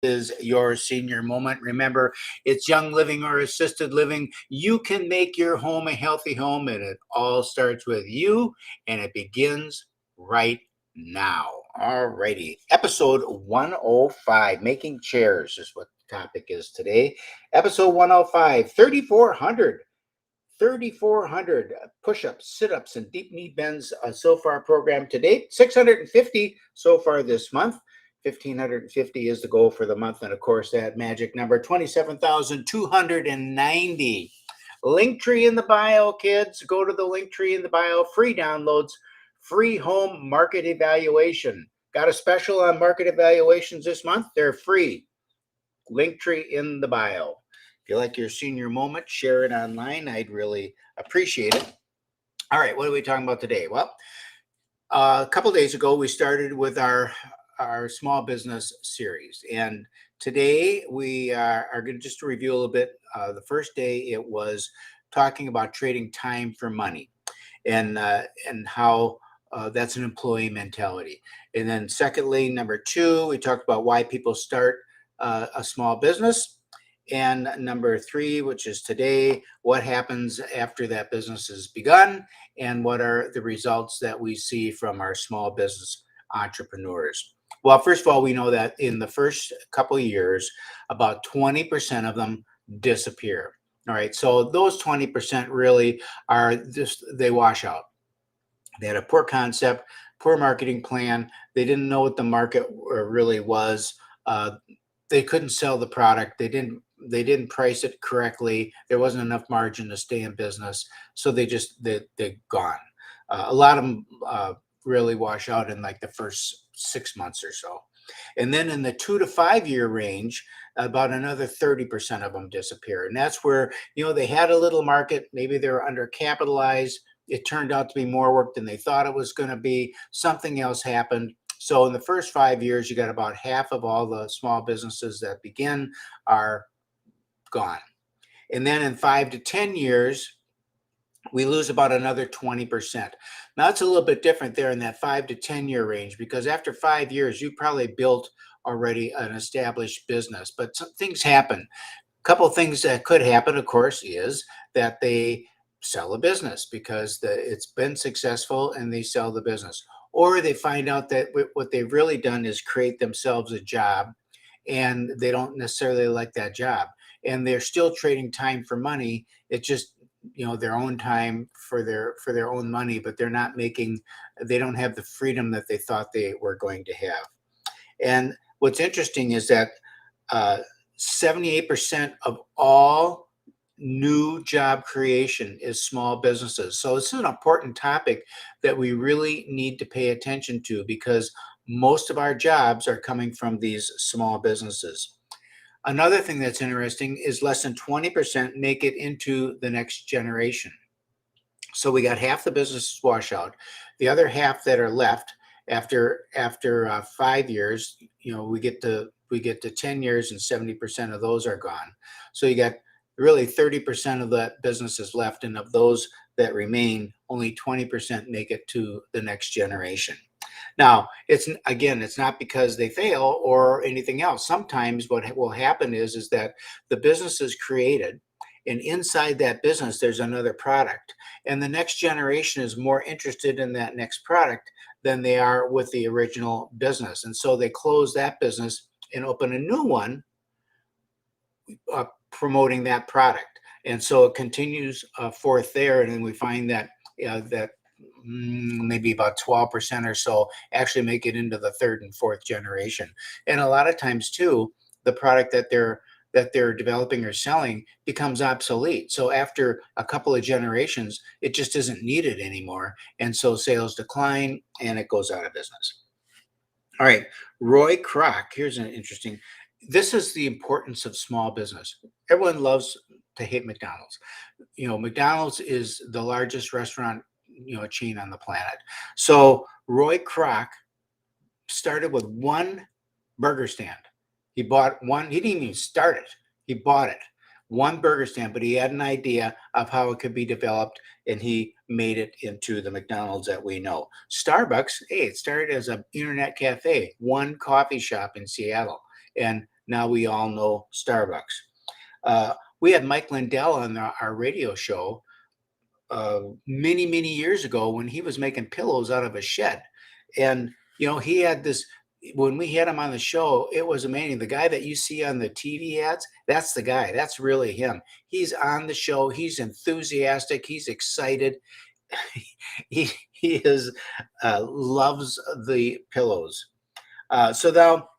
is your senior moment. Remember, it's young living or assisted living. You can make your home a healthy home, and it all starts with you, and it begins right now. All righty. Episode 105, Making Chairs is what the topic is today. Episode 105, 3,400 push-ups, sit-ups, and deep knee bends so far program to date. 650 so far this month. 1,550 is the goal for the month, and of course that magic number 27,290. Link tree in the bio, kids. Go to the link tree in the bio. Free downloads, free home market evaluation. Got a special on market evaluations this month? They're free. Link tree in the bio. If you like your senior moment, share it online. I'd really appreciate it. All right, what are we talking about today? Well, a couple days ago, we started with our small business series, and today we are going to just review a little bit. The first day it was talking about trading time for money, and how that's an employee mentality. And then secondly, number two, we talked about why people start a small business. And number three, which is today, what happens after that business is begun, and what are the results that we see from our small business entrepreneurs. Well, first of all, we know that in the first couple of years, about 20% of them disappear. All right, so those 20% really are just, they wash out. They had a poor concept, poor marketing plan. They didn't know what the market really was. Uh, they couldn't sell the product. They didn't price it correctly. There wasn't enough margin to stay in business, so they're gone. A lot of them really wash out in like the first 6 months or so, and then in the 2 to 5 year range, about another 30% of them disappear. And that's where they had a little market. Maybe they were undercapitalized. It turned out to be more work than they thought it was going to be. Something else happened. So in the first 5 years, you got about half of all the small businesses that begin are gone. And then in 5 to 10 years, we lose about another 20%. Now it's a little bit different there in that 5 to 10 year range, because after 5 years, you probably built already an established business, but some things happen. A couple of things that could happen, of course, is that they sell a business because it's been successful and they sell the business. Or they find out that what they've really done is create themselves a job, and they don't necessarily like that job. And they're still trading time for money. It's just their own time for their own money, but they don't have the freedom that they thought they were going to have. And what's interesting is that 78% of all new job creation is small businesses. So it's an important topic that we really need to pay attention to, because most of our jobs are coming from these small businesses. Another thing that's interesting is less than 20% make it into the next generation. So we got half the businesses wash out. The other half that are left after 5 years, we get to 10 years, and 70% of those are gone. So you got really 30% of the businesses left, and of those that remain, only 20% make it to the next generation. Now, it's not because they fail or anything else. Sometimes what will happen is that the business is created, and inside that business there's another product, and the next generation is more interested in that next product than they are with the original business, and so they close that business and open a new one promoting that product. And so it continues forth there, and then we find that maybe about 12% or so actually make it into the third and fourth generation. And a lot of times too, the product that they're developing or selling becomes obsolete. So after a couple of generations, it just isn't needed anymore, and so sales decline and it goes out of business. All right, Roy Kroc. Here's an interesting. This is the importance of small business. Everyone loves to hate McDonald's. McDonald's is the largest restaurant chain on the planet. So Roy Kroc started with one burger stand. He bought one. He didn't even start it. He bought it. One burger stand, but he had an idea of how it could be developed, and he made it into the McDonald's that we know. Starbucks, hey, it started as an internet cafe, one coffee shop in Seattle, and Now we all know Starbucks. We had Mike Lindell on our radio show many, many years ago when he was making pillows out of a shed. And, he had this, when we had him on the show, it was amazing. The guy that you see on the TV ads, that's the guy. That's really him. He's on the show. He's enthusiastic. He's excited. he is loves the pillows. So now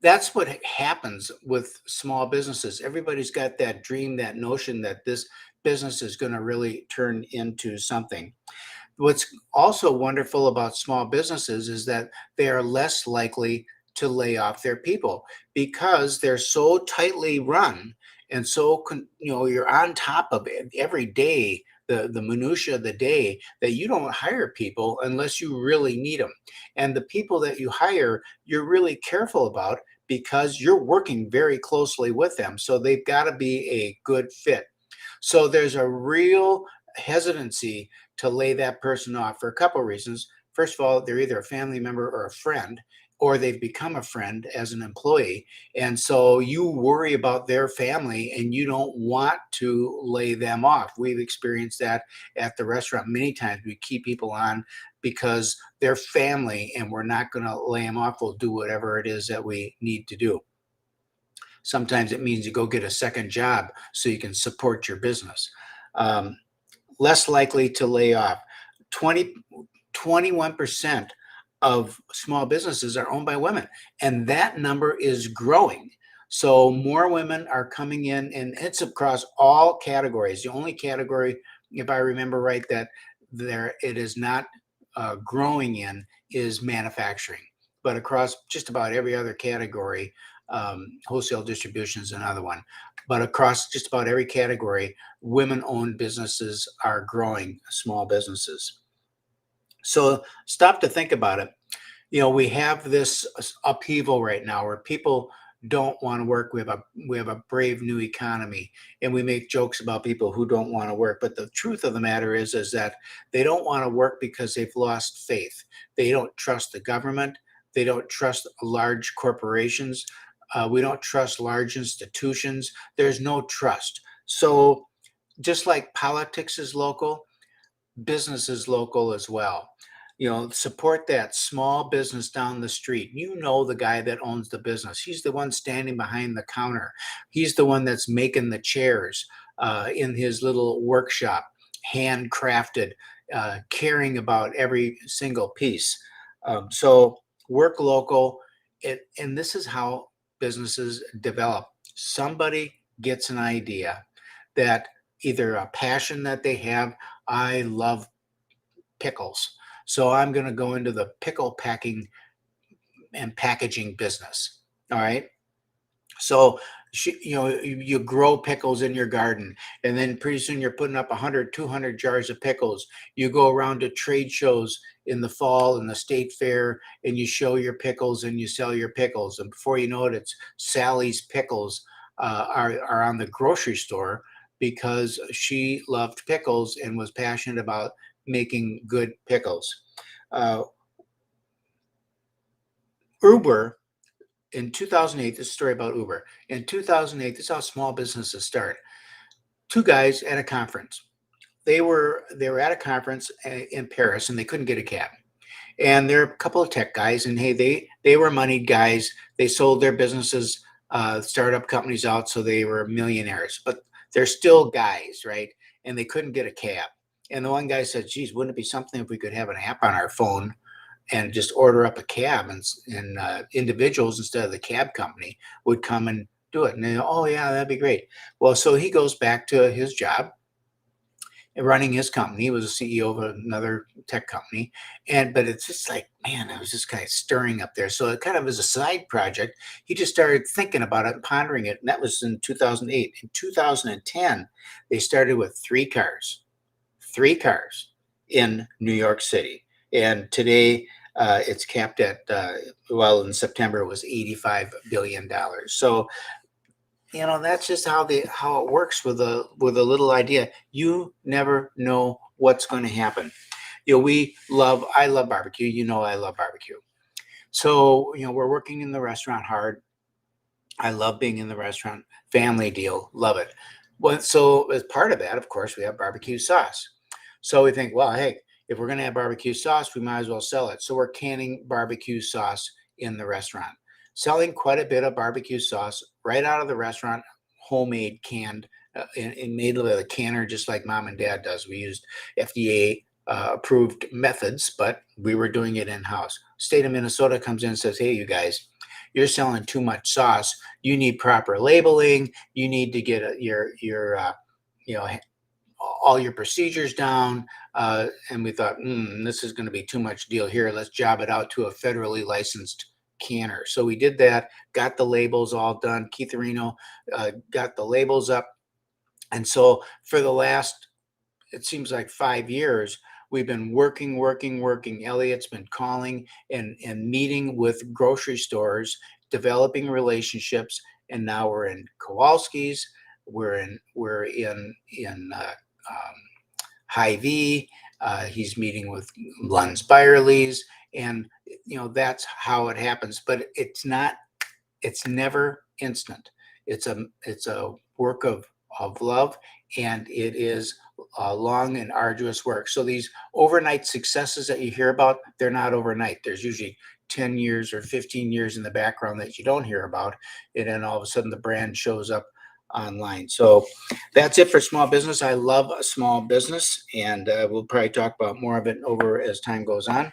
that's what happens with small businesses. Everybody's got that dream, that notion that this business is going to really turn into something. What's also wonderful about small businesses is that they are less likely to lay off their people because they're so tightly run and so you're on top of it every day, the minutia of the day, that you don't hire people unless you really need them. And the people that you hire, you're really careful about because you're working very closely with them. So they've got to be a good fit. So there's a real hesitancy to lay that person off for a couple of reasons. First of all, they're either a family member or a friend, or they've become a friend as an employee. And so you worry about their family and you don't want to lay them off. We've experienced that at the restaurant many times. We keep people on because they're family and we're not going to lay them off. We'll do whatever it is that we need to do. Sometimes it means you go get a second job so you can support your business. Less likely to lay off. 21% of small businesses are owned by women, and that number is growing. So more women are coming in, and it's across all categories. The only category, if I remember right, that it is not growing in is manufacturing. But across just about every other category, wholesale distribution is another one. But across just about every category, women-owned businesses are growing, small businesses. So stop to think about it. We have this upheaval right now where people don't want to work. We have a brave new economy, and we make jokes about people who don't want to work. But the truth of the matter is that they don't want to work because they've lost faith. They don't trust the government. They don't trust large corporations. We don't trust large institutions. There's no trust. So just like politics is local, business is local as well. Support that small business down the street. The guy that owns the business. He's the one standing behind the counter. He's the one that's making the chairs in his little workshop, handcrafted, caring about every single piece. So work local. And this is how businesses develop. Somebody gets an idea that either a passion that they have. I love pickles, so I'm going to go into the pickle packing and packaging business. All right. So you grow pickles in your garden, and then pretty soon you're putting up 100, 200 jars of pickles. You go around to trade shows in the fall and the state fair, and you show your pickles and you sell your pickles. And before you know it, it's Sally's Pickles are on the grocery store because she loved pickles and was passionate about making good pickles. Uber in 2008, this is a story about Uber. In 2008, this is how small businesses start. Two guys at a conference. They were at a conference in Paris, and they couldn't get a cab. And they're a couple of tech guys, and hey, they were moneyed guys. They sold their businesses, startup companies out, so they were millionaires. But they're still guys, right? And they couldn't get a cab. And the one guy said, geez, wouldn't it be something if we could have an app on our phone and just order up a cab, and individuals instead of the cab company would come and do it. And they go, oh yeah, that'd be great. Well, so he goes back to his job and running his company. He was a CEO of another tech company. But it's just like, man, it was just kind of stirring up there. So it kind of as a side project, he just started thinking about it and pondering it. And that was in 2008. In 2010, they started with three cars in New York City. And today, it's capped at, in September it was $85 billion. So, that's just how it works with a little idea. You never know what's going to happen. I love barbecue. I love barbecue. So, we're working in the restaurant hard. I love being in the restaurant. Family deal, love it. Well, so as part of that, of course, we have barbecue sauce. So we think, well, hey, if we're going to have barbecue sauce, we might as well sell it. So we're canning barbecue sauce in the restaurant, selling quite a bit of barbecue sauce right out of the restaurant, homemade, canned, and made with a canner, just like mom and dad does. We used FDA approved methods, but we were doing it in house. State of Minnesota comes in and says, hey, you guys, you're selling too much sauce. You need proper labeling. You need to get you know, all your procedures down. And we thought, this is going to be too much deal here. Let's job it out to a federally licensed canner. So we did that, got the labels all done. Keith Areno got the labels up. And so for the last, it seems like 5 years, we've been working. Elliot's been calling and meeting with grocery stores, developing relationships, and now we're in Kowalski's, we're in Hy-Vee. He's meeting with Lunds Byerly's, and that's how it happens. But it's never instant. It's a work of love, and it is a long and arduous work. So these overnight successes that you hear about, they're not overnight. There's usually 10 years or 15 years in the background that you don't hear about, and then all of a sudden the brand shows up online. So that's it for small business. I love a small business, and we'll probably talk about more of it over as time goes on.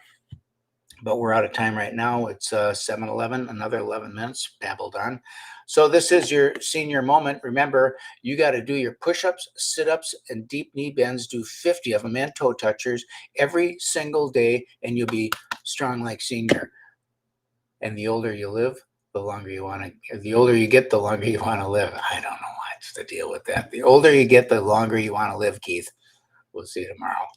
But we're out of time right now. It's 7:11, another 11 minutes babbled on. So this is your senior moment. Remember, you got to do your push-ups, sit-ups, and deep knee bends. Do 50 of them and toe touchers every single day, and you'll be strong like senior. And the older you live, the longer you want to. The older you get, the longer you want to live. I don't know what's the deal with that. The older you get, the longer you want to live, Keith. We'll see you tomorrow.